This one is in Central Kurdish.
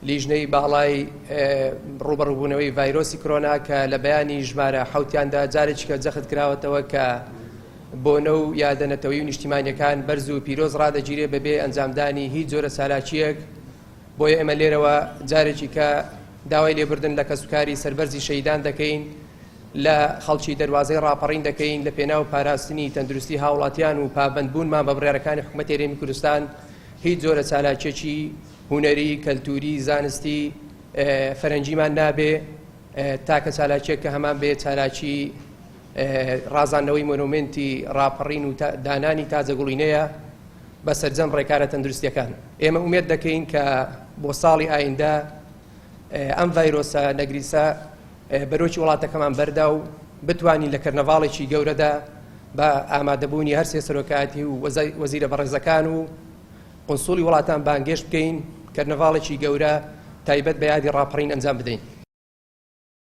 لیژنەی باڵای ڕوبەڕووبوونەوەی ڤایرۆسی کۆرۆنا کە لە بەیانی ژمارە حوتیاندا جارێکی کە جەخت کراوەتەوە کە بۆنە و یادەنەتەوەی و نیشتیمانیەکان بەرز و پیرۆز ڕادەگیرێ بەبێ ئەنجامدانی هیچ جۆرە سالاچیەک. بۆیە ئێمە لێرەوە جارێکی کە داوای لێبوردن لە کەسوکاری سەربەرزی شەیدان دەکەین، لە خەڵکی دەواازەی ڕاپەڕین دەکەین لە پێناو پاراستنی تەندروستی هاوڵاتیان و پابەندبوونمان بە بڕێرەکانی حکوومەتی هەرێمی کوردستان هیچ جۆرە چالاکیەکی هونەری، کەلتوری، زانستی فەرەنجیمان نابێ تاکە چالاکیەک کە هەمان بێ چالاکی ڕازاندنەوەی مۆنومنتی ڕاپەڕین و دانانی تازەگوڵینەیە بە سەرجەم ڕێکارە تەندروستیەکان. ئێمە ئومێد دەکەین کە بۆ ساڵی ئایندا ئەم ڤایرۆسە نەگریسە بەرۆکی وڵاتەکەمان بەردا و بتوانین لە کەرنەڤاڵێکی گەورەدا بە ئامادەبوونی هەر سێ سەرۆکایەتی و وەزیرە بەڕێزەکان و قونسوڵی وڵاتان بانگێشت بکەین کەرنەڤاڵێکی گەورە تایبەت بە یادی ڕاپەڕین ئەنجام بدەین.